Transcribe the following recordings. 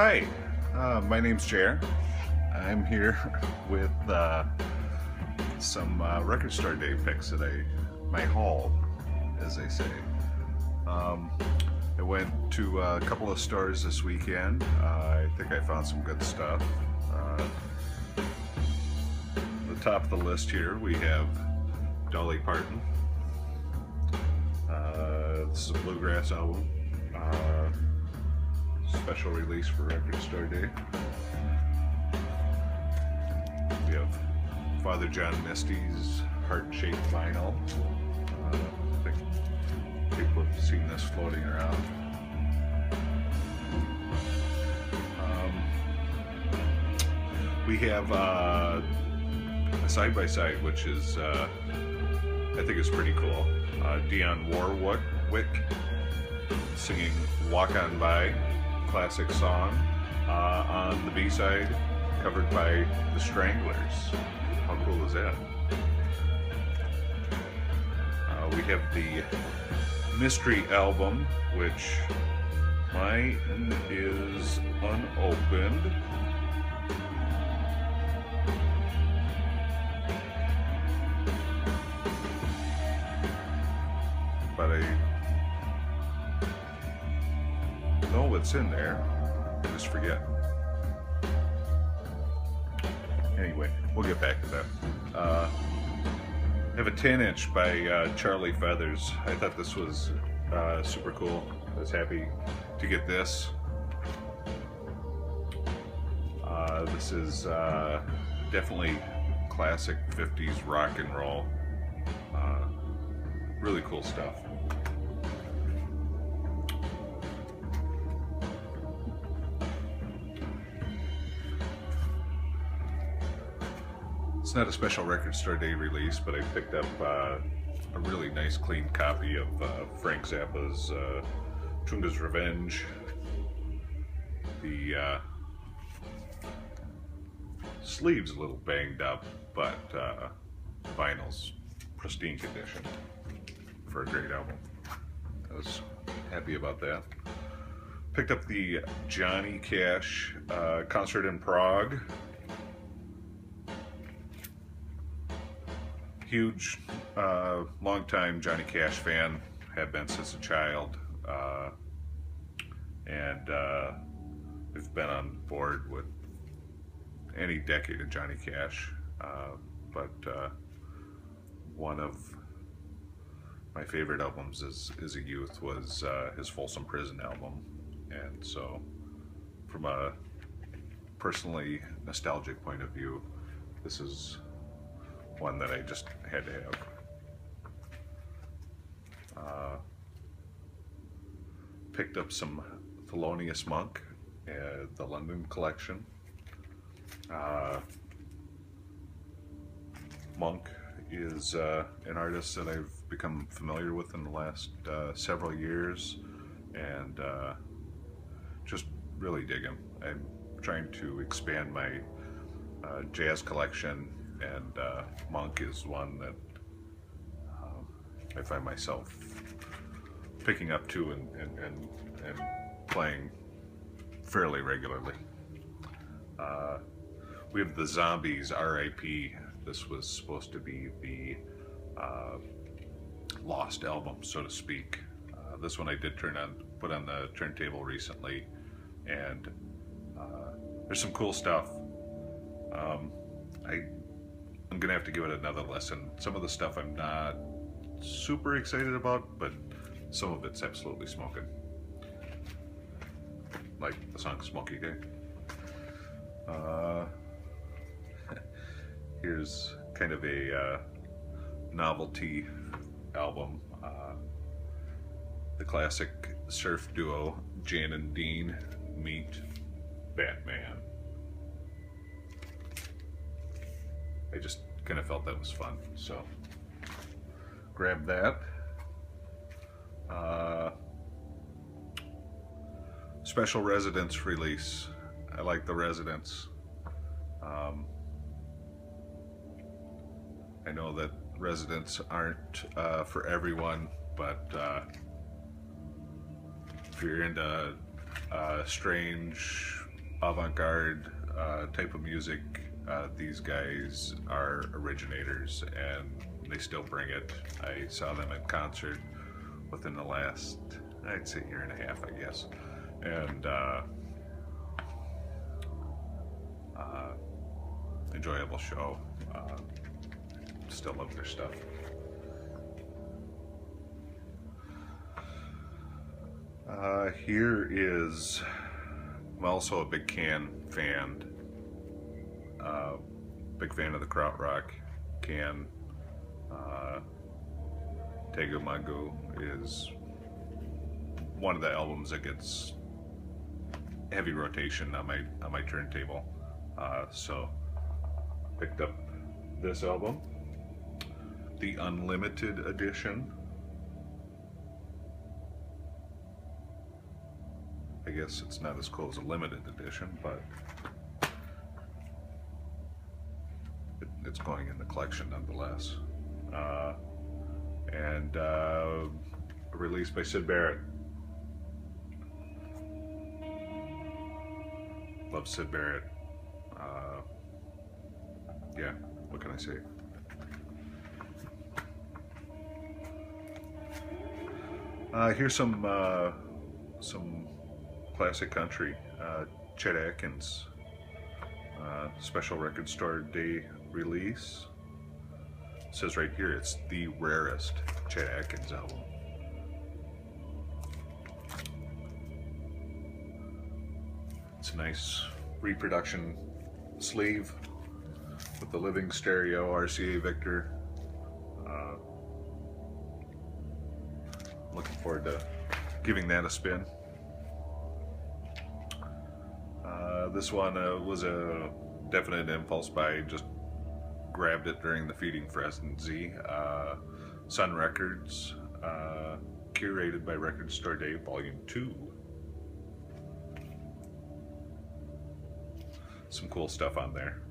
Hi, my name's Jer. I'm here with some Record Store Day picks that my haul, as they say. I went to a couple of stores this weekend. I think I found some good stuff. The top of the list here we have Dolly Parton. This is a bluegrass album. Special release for Record Store Day. We have Father John Misty's heart-shaped vinyl. I think people have seen this floating around. We have a side-by-side, which is I think is pretty cool. Dionne Warwick singing "Walk On By," classic song, on the B-side, covered by the Stranglers. How cool is that? We have the Mystery album, which mine is unopened. But I know what's in there. I just forget. Anyway, we'll get back to that. I have a 10-inch by Charlie Feathers. I thought this was super cool. I was happy to get this. This is definitely classic 50s rock and roll. Really cool stuff. It's not a special Record Store Day release, but I picked up a really nice clean copy of Frank Zappa's Tunda's Revenge. The sleeve's a little banged up, but vinyl's pristine condition for a great album. I was happy about that. Picked up the Johnny Cash Concert in Prague. Huge, long-time Johnny Cash fan, have been since a child, and I've been on board with any decade of Johnny Cash, but one of my favorite albums as a youth was his Folsom Prison album, and so from a personally nostalgic point of view, this is one that I just had to have. Picked up some Thelonious Monk, the London collection. Monk is an artist that I've become familiar with in the last several years, and just really dig him. I'm trying to expand my jazz collection, and Monk is one that I find myself picking up to and playing fairly regularly. We have the Zombies R.I.P. This was supposed to be the lost album, so to speak. This one I did put on the turntable recently, and there's some cool stuff. I'm gonna have to give it another listen. Some of the stuff I'm not super excited about, but some of it's absolutely smoking. Like the song Smoky Day. Here's kind of a novelty album. The classic surf duo Jan and Dean meet Batman. I just kind of felt that was fun, so grab that. Special Residence release. I like the Residence. I know that Residents aren't for everyone, but if you're into strange avant-garde type of music. These guys are originators, and they still bring it. I saw them in concert within the last, I'd say, year and a half, I guess, and enjoyable show. Still love their stuff. Here is, I'm also a big fan. Big fan of the krautrock. Can. Tegumagu is one of the albums that gets heavy rotation on my turntable. So picked up this album, the Unlimited Edition. I guess it's not as cool as a limited edition, but it's going in the collection nonetheless. And released by Syd Barrett. Love Syd Barrett. Yeah, what can I say? Here's some classic country. Chet Atkins, Special Record Store Day release. It says right here it's the rarest Chet Atkins album. It's a nice reproduction sleeve with the living stereo RCA Victor. Looking forward to giving that a spin. This one was a definite impulse buy. Just grabbed it during the feeding frenzy. Sun Records, curated by Record Store Day, Volume 2. Some cool stuff on there.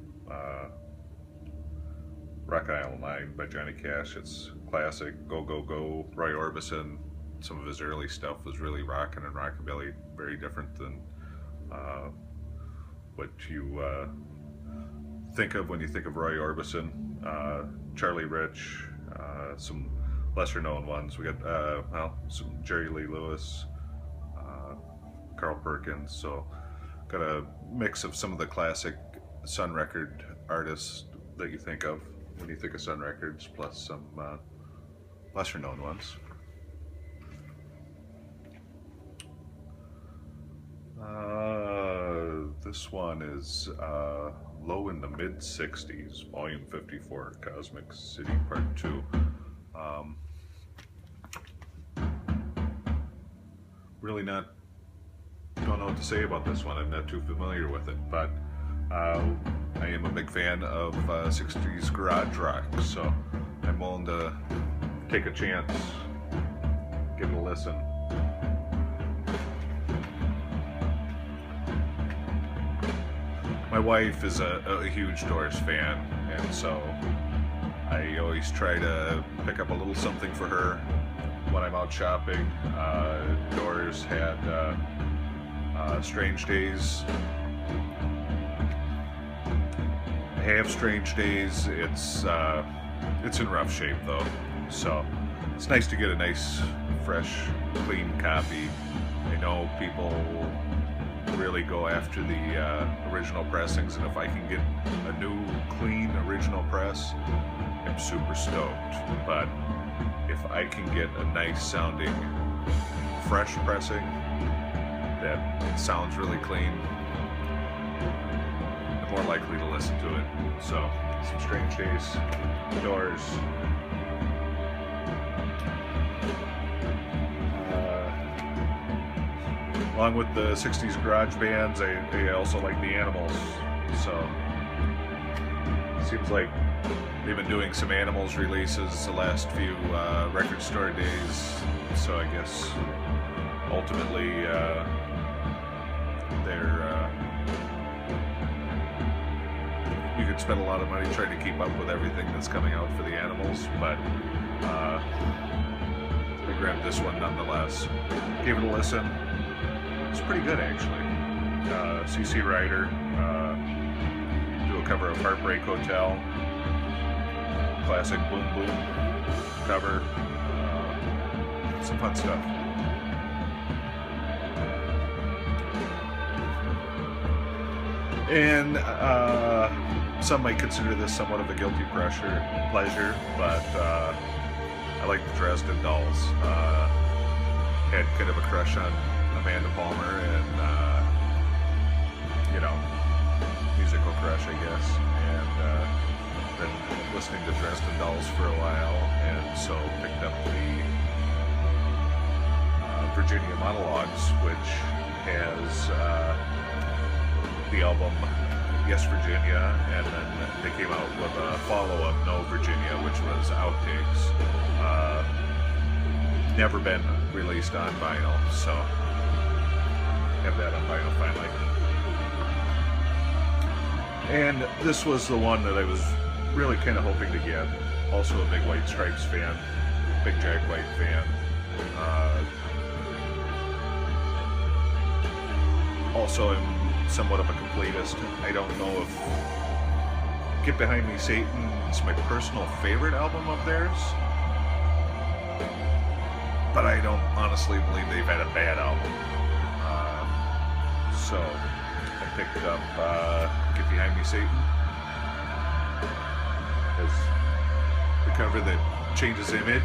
Rock Island Line by Johnny Cash. It's classic. Go Go Go. Roy Orbison. Some of his early stuff was really rockin' and rockabilly. Very different than what you think of when you think of Roy Orbison. Charlie Rich. Some lesser known ones. We got well, some Jerry Lee Lewis, Carl Perkins. So got a mix of some of the classic Sun Record artists that you think of when you think of Sun Records, plus some lesser known ones. This one is Low in the Mid-60s, Volume 54, Cosmic City Part 2. Really don't know what to say about this one. I'm not too familiar with it, but I am a big fan of 60s garage rock, so I'm willing to take a chance, give it a listen. My wife is a huge Doors fan, and so I always try to pick up a little something for her when I'm out shopping. Doors had Strange Days. I have Strange Days. It's in rough shape though, so it's nice to get a nice, fresh, clean copy. I know people really go after the original pressings, and if I can get a new, clean, original press, I'm super stoked. But if I can get a nice sounding, fresh pressing that sounds really clean, I'm more likely to listen to it. So, some Strange Days, Doors. Along with the 60s garage bands, I also like the Animals. So, it seems like they've been doing some Animals releases the last few Record Store Days. So I guess ultimately you could spend a lot of money trying to keep up with everything that's coming out for the Animals, but I grabbed this one nonetheless. Gave it a listen. It's pretty good, actually. CC Rider, do a cover of Heartbreak Hotel, classic Boom Boom cover, some fun stuff. And some might consider this somewhat of a guilty pleasure, but I like the Dresden Dolls. Had kind of a crush on Amanda Palmer, and you know, musical crush, I guess. And been listening to Dresden Dolls for a while, and so picked up the Virginia Monologues, which has the album Yes Virginia, and then they came out with a follow-up, No Virginia, which was outtakes. Never been released on vinyl, so have that on vinyl finally. And this was the one that I was really kind of hoping to get. Also a big White Stripes fan, big Jack White fan. Also am somewhat of a completist. I don't know if Get Behind Me Satan is my personal favorite album of theirs, but I don't honestly believe they've had a bad album. So I picked up Get Behind Me Satan as the cover that changes image.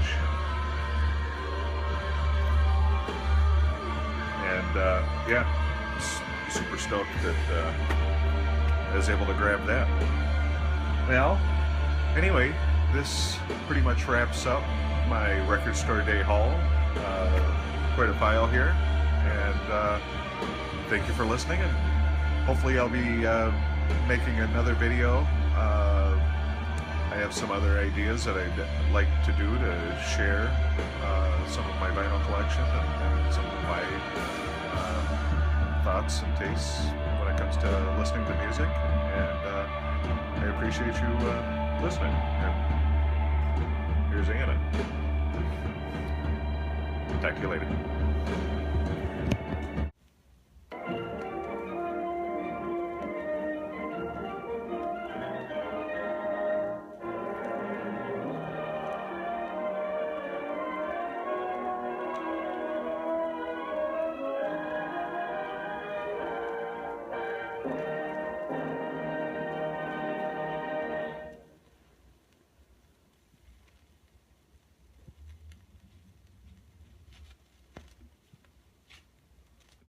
And yeah, super stoked that I was able to grab that. Well, anyway, this pretty much wraps up my Record Store Day haul. Quite a file here, and thank you for listening, and hopefully I'll be making another video. I have some other ideas that I'd like to do to share some of my vinyl collection and some of my thoughts and tastes when it comes to listening to music, and I appreciate you listening. And here's Anna. Talk to you later.